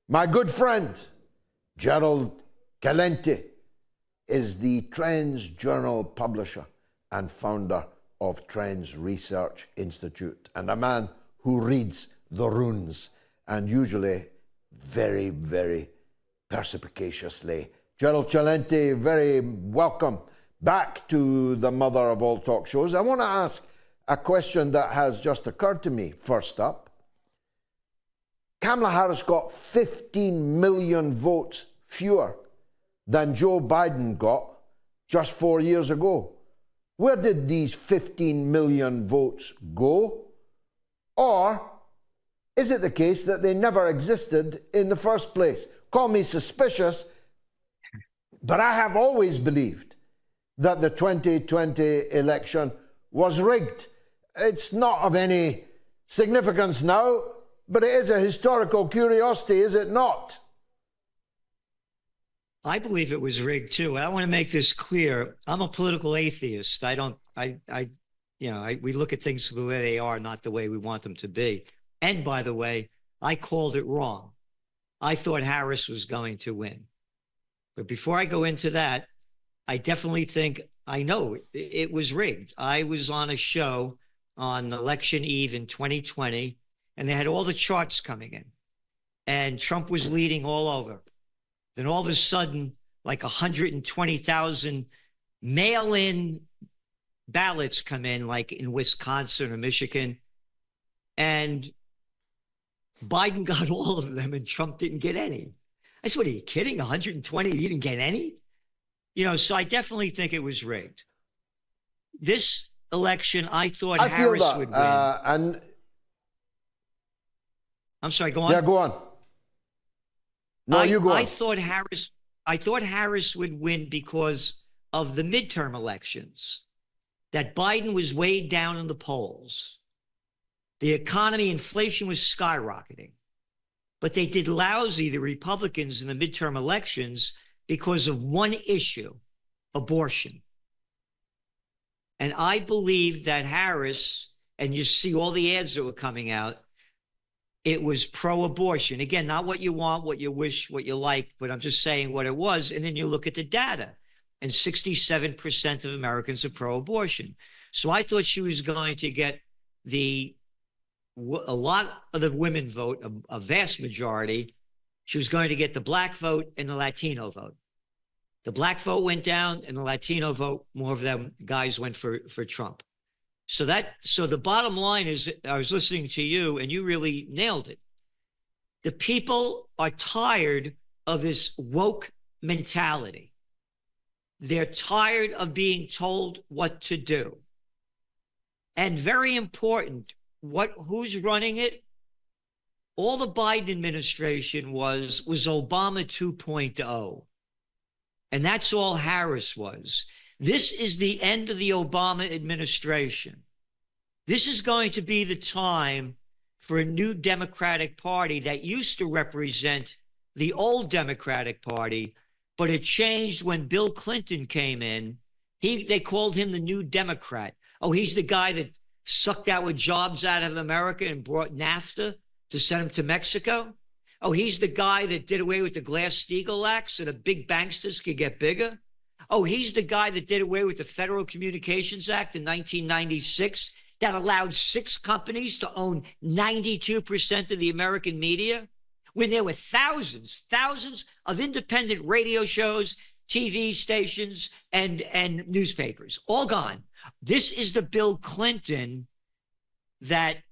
My good friend, Gerald Celente, is the Trends Journal publisher and founder of Trends Research Institute, and a man who reads the runes, and usually very, very perspicaciously. Gerald Celente, very welcome back to the mother of all talk shows. I want to ask a question that has just occurred to me. First up, Kamala Harris got 15 million votes fewer than Joe Biden got just 4 years ago. Where did these 15 million votes go? Or is it the case that they never existed in the first place? Call me suspicious, but I have always believed that the 2020 election was rigged. It's not of any significance now, but it is a historical curiosity, is it not? I believe it was rigged too. I want to make this clear. I'm a political atheist. We look at things the way they are, not the way we want them to be. And by the way, I called it wrong. I thought Harris was going to win. But before I go into that, I definitely think I know it was rigged. I was on a show on election eve in 2020, and they had all the charts coming in, and Trump was leading all over. Then all of a sudden, like 120,000 mail-in ballots come in, like in Wisconsin or Michigan, and Biden got all of them and Trump didn't get any. I said, what are you kidding? 120, you didn't get any? So I definitely think it was rigged. This election, I thought Harris would win. And I'm sorry, go on. Yeah, go on. No, you go on. I thought Harris would win because of the midterm elections, that Biden was way down in the polls. The economy, inflation was skyrocketing. But they did lousy, the Republicans, in the midterm elections because of one issue, abortion. And I believe that Harris, and you see all the ads that were coming out, it was pro-abortion. Again, not what you want, what you wish, what you like, but I'm just saying what it was. And then you look at the data, and 67% of Americans are pro-abortion. So I thought she was going to get a lot of the women vote, a vast majority. She was going to get the black vote and the Latino vote. The black vote went down, and the Latino vote, more of them guys went for Trump. So the bottom line is, I was listening to you and you really nailed it. The people are tired of this woke mentality. They're tired of being told what to do. And very important, who's running it? All the Biden administration was Obama 2.0. And that's all Harris was. This is the end of the Obama administration. This is going to be the time for a new Democratic Party that used to represent the old Democratic Party, but it changed when Bill Clinton came in. They called him the New Democrat. Oh, he's the guy that sucked our jobs out of America and brought NAFTA to send them to Mexico. Oh, he's the guy that did away with the Glass-Steagall Act so the big banksters could get bigger. Oh, he's the guy that did away with the Federal Communications Act in 1996 that allowed 6 companies to own 92% of the American media, when there were thousands of independent radio shows, TV stations, and newspapers, all gone. This is the Bill Clinton that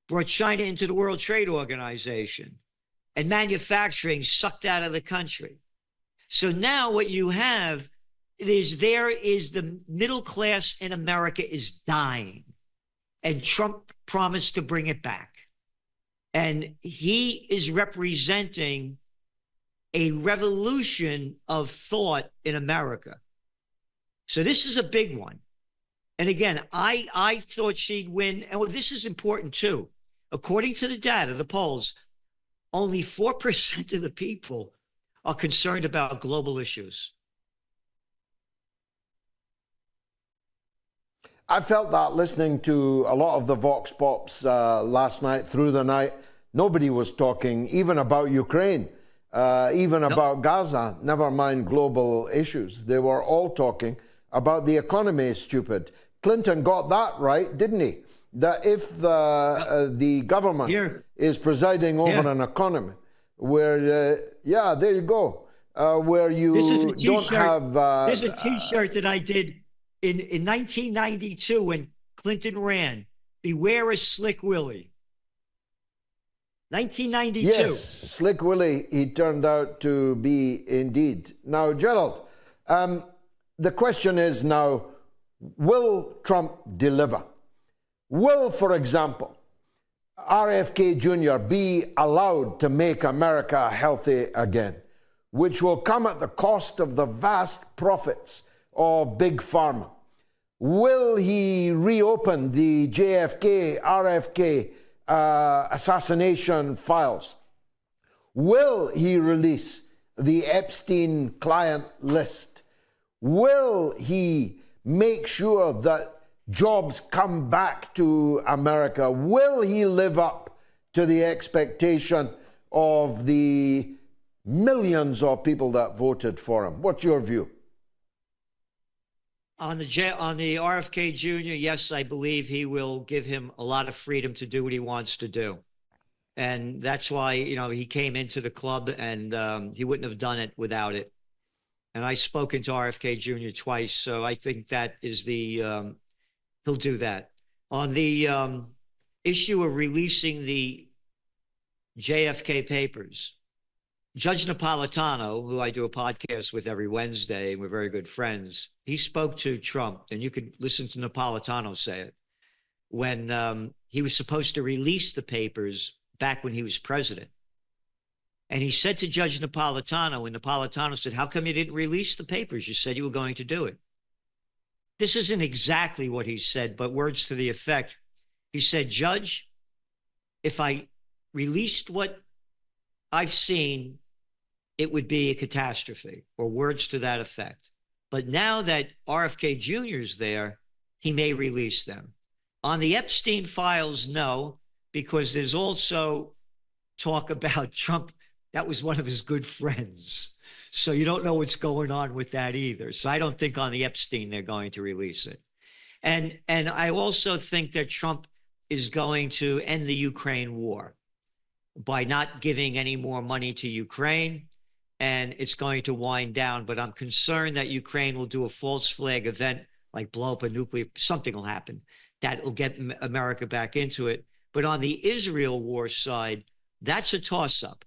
brought China into the World Trade Organization and manufacturing sucked out of the country. So now what you have is the middle class in America is dying, and Trump promised to bring it back. And he is representing a revolution of thought in America. So this is a big one. And again, I thought she'd win. And this is important too. According to the data, the polls, only 4% of the people are concerned about global issues. I felt that listening to a lot of the Vox Pops last night, through the night, nobody was talking even about Ukraine, even about Gaza, never mind global issues. They were all talking about the economy is stupid. Clinton got that right, didn't he? That if the government is presiding over an economy where, yeah, there you go, where you don't have... There's a T-shirt that I did in 1992 when Clinton ran. Beware of Slick Willie. 1992. Yes, Slick Willie, he turned out to be indeed. Now, Gerald, the question is now, will Trump deliver? Will, for example, RFK Jr. be allowed to make America healthy again, which will come at the cost of the vast profits of Big Pharma? Will he reopen the JFK, RFK assassination files? Will he release the Epstein client list? Will he make sure that jobs come back to America? Will he live up to the expectation of the millions of people that voted for him? What's your view? On the RFK Jr., yes, I believe he will give him a lot of freedom to do what he wants to do. And that's why, he came into the club, and he wouldn't have done it without it. And I've spoken to RFK Jr. twice, so I think that is he'll do that. On the issue of releasing the JFK papers, Judge Napolitano, who I do a podcast with every Wednesday, and we're very good friends, he spoke to Trump, and you could listen to Napolitano say it, when he was supposed to release the papers back when he was president. And he said to Judge Napolitano, when Napolitano said, how come you didn't release the papers? You said you were going to do it. This isn't exactly what he said, but words to the effect. He said, Judge, if I released what I've seen, it would be a catastrophe, or words to that effect. But now that RFK Jr. is there, he may release them. On the Epstein files, no, because there's also talk about Trump. That was one of his good friends. So you don't know what's going on with that either. So I don't think on the Epstein they're going to release it. And I also think that Trump is going to end the Ukraine war by not giving any more money to Ukraine, and it's going to wind down. But I'm concerned that Ukraine will do a false flag event, like blow up a nuclear, something will happen that will get America back into it. But on the Israel war side, that's a toss-up,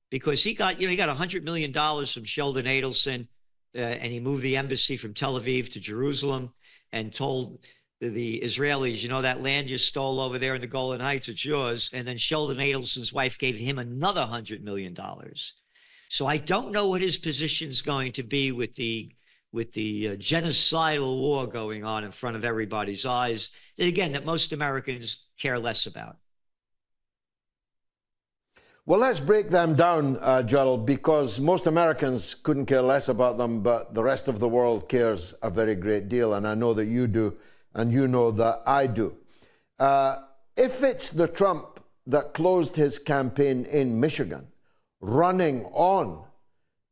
because he got $100 million from Sheldon Adelson, and he moved the embassy from Tel Aviv to Jerusalem and told the Israelis, that land you stole over there in the Golan Heights, it's yours. And then Sheldon Adelson's wife gave him another $100 million. So I don't know what his position is going to be with the genocidal war going on in front of everybody's eyes. And again, that most Americans care less about. Well, let's break them down, Gerald, because most Americans couldn't care less about them, but the rest of the world cares a very great deal, and I know that you do, and you know that I do. If it's the Trump that closed his campaign in Michigan, running on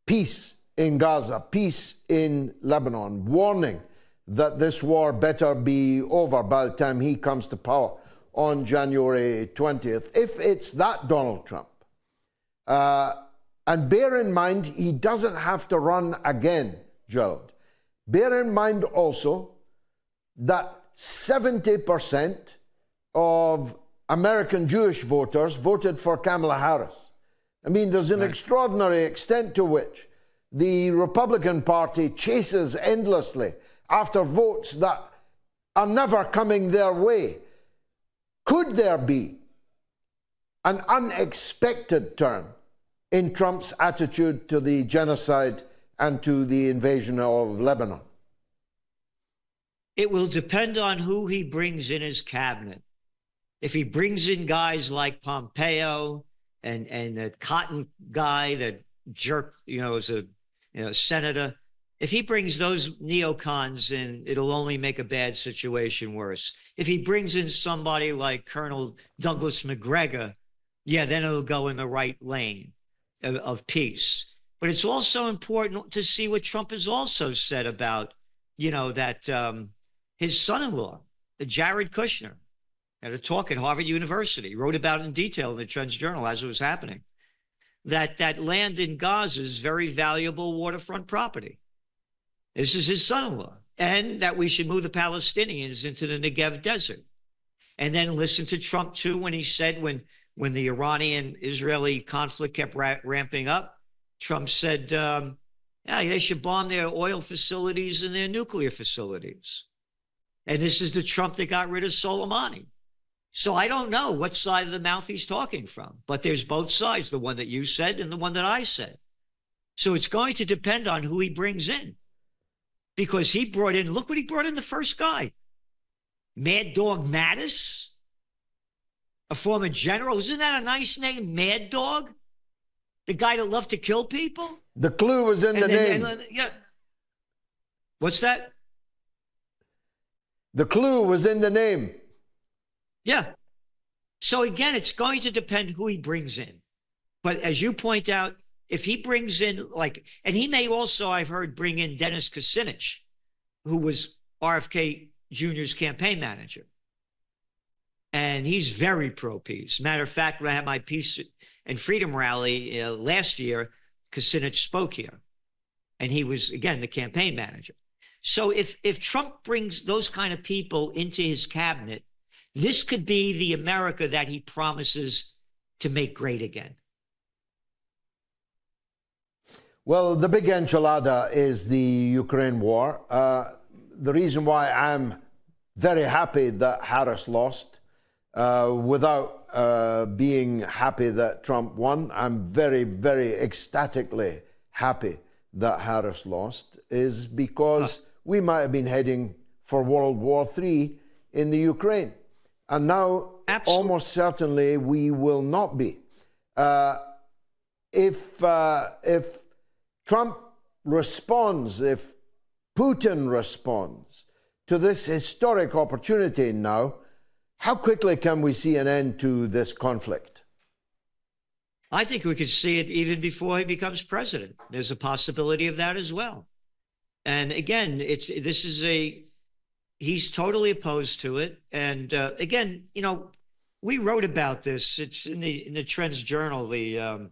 peace in Gaza, peace in Lebanon, warning that this war better be over by the time he comes to power on January 20th, if it's that Donald Trump, and bear in mind, he doesn't have to run again, Gerald. Bear in mind also that 70% of American Jewish voters voted for Kamala Harris. I mean, there's an extraordinary extent to which the Republican Party chases endlessly after votes that are never coming their way. Could there be an unexpected turn in Trump's attitude to the genocide and to the invasion of Lebanon? It will depend on who he brings in his cabinet. If he brings in guys like Pompeo and that Cotton guy, that jerk, is a senator, if he brings those neocons in, it'll only make a bad situation worse. If he brings in somebody like Colonel Douglas McGregor, yeah, then it'll go in the right lane of peace. But it's also important to see what Trump has also said about, that his son-in-law, Jared Kushner, had a talk at Harvard University, wrote about it in detail in the Trends Journal as it was happening, that land in Gaza is very valuable waterfront property. This is his son-in-law. And that we should move the Palestinians into the Negev desert. And then listen to Trump, too, when he said when the Iranian-Israeli conflict kept ramping up, Trump said, yeah, they should bomb their oil facilities and their nuclear facilities. And this is the Trump that got rid of Soleimani. So I don't know what side of the mouth he's talking from, but there's both sides, the one that you said and the one that I said. So it's going to depend on who he brings in. Because he brought in, look what he brought in, the first guy. Mad Dog Mattis, a former general. Isn't that a nice name, Mad Dog? The guy that loved to kill people? The clue was in the name. Yeah. What's that? The clue was in the name. Yeah. So again, it's going to depend who he brings in. But as you point out, if he brings in and he may also, I've heard, bring in Dennis Kucinich, who was RFK Jr.'s campaign manager. And he's very pro-peace. Matter of fact, when I had my Peace and Freedom rally last year, Kucinich spoke here. And he was, again, the campaign manager. So if Trump brings those kind of people into his cabinet, this could be the America that he promises to make great again. Well, the big enchilada is the Ukraine war. The reason why I'm very happy that Harris lost, without being happy that Trump won, I'm very, very ecstatically happy that Harris lost, is because we might have been heading for World War III in the Ukraine. And now, almost certainly, we will not be. If Trump responds, if Putin responds to this historic opportunity now, how quickly can we see an end to this conflict? I think we could see it even before he becomes president. There's a possibility of that as well. And again, he's totally opposed to it. And again, we wrote about this. It's in the Trends Journal. This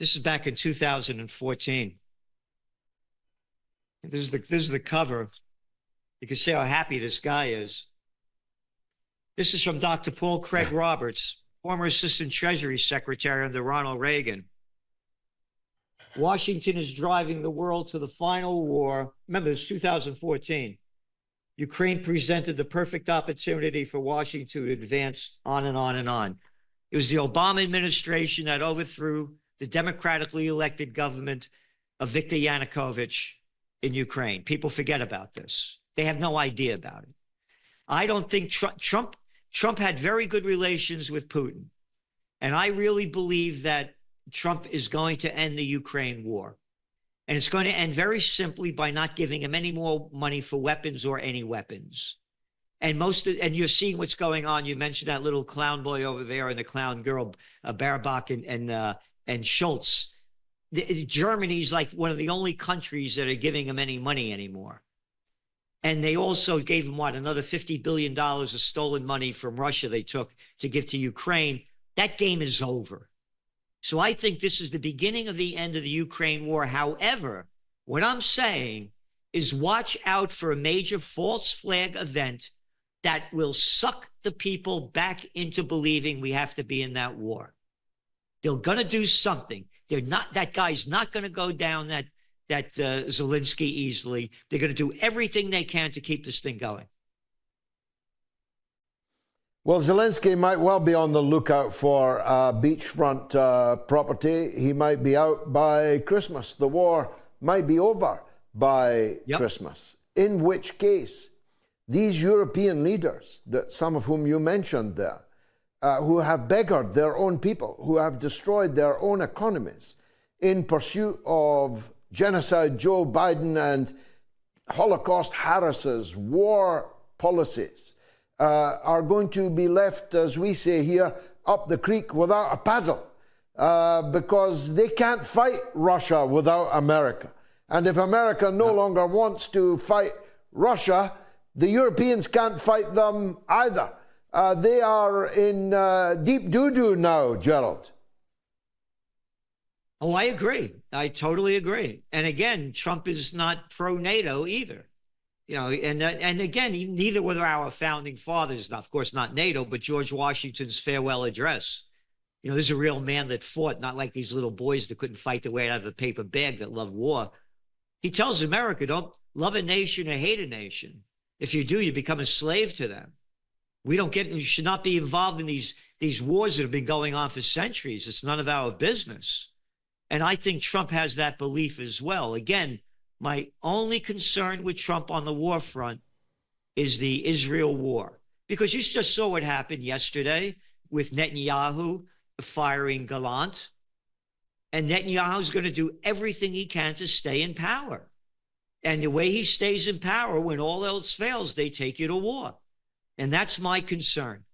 is back in 2014. This is the cover. You can see how happy this guy is. This is from Dr. Paul Craig Roberts, former Assistant Treasury Secretary under Ronald Reagan. Washington is driving the world to the final war. Remember, this is 2014. Ukraine presented the perfect opportunity for Washington to advance on and on and on. It was the Obama administration that overthrew the democratically elected government of Viktor Yanukovych in Ukraine. People forget about this. They have no idea about it. I don't think Trump had very good relations with Putin. And I really believe that Trump is going to end the Ukraine war. And it's going to end very simply by not giving him any more money for weapons or any weapons. And you're seeing what's going on. You mentioned that little clown boy over there and the clown girl, Baerbock and Schultz. Germany's like one of the only countries that are giving him any money anymore. And they also gave him, another $50 billion of stolen money from Russia they took to give to Ukraine. That game is over. So I think this is the beginning of the end of the Ukraine war. However, what I'm saying is watch out for a major false flag event that will suck the people back into believing we have to be in that war. They're going to do something. That guy's not going to go down that Zelensky easily. They're going to do everything they can to keep this thing going. Well, Zelensky might well be on the lookout for beachfront property. He might be out by Christmas. The war might be over by Christmas. In which case, these European leaders, that some of whom you mentioned there, who have beggared their own people, who have destroyed their own economies in pursuit of genocide Joe Biden and Holocaust Harris's war policies, are going to be left, as we say here, up the creek without a paddle, because they can't fight Russia without America. And if America no longer wants to fight Russia, the Europeans can't fight them either. They are in deep doo-doo now, Gerald. Oh, I agree. I totally agree. And again, Trump is not pro-NATO either. You know, and again, neither were our founding fathers. Now, of course, not NATO, but George Washington's farewell address. You know, this is a real man that fought, not like these little boys that couldn't fight their way out of a paper bag that loved war. He tells America, don't love a nation or hate a nation. If you do, you become a slave to them. You should not be involved in these wars that have been going on for centuries. It's none of our business. And I think Trump has that belief as well. Again, my only concern with Trump on the war front is the Israel war, because you just saw what happened yesterday with Netanyahu firing Gallant. And Netanyahu's going to do everything he can to stay in power. And the way he stays in power, when all else fails, they take you to war. And that's my concern.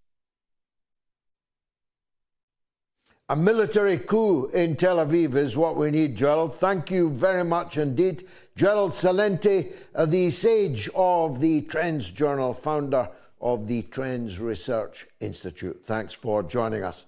A military coup in Tel Aviv is what we need, Gerald. Thank you very much indeed. Gerald Celente, the sage of the Trends Journal, founder of the Trends Research Institute. Thanks for joining us.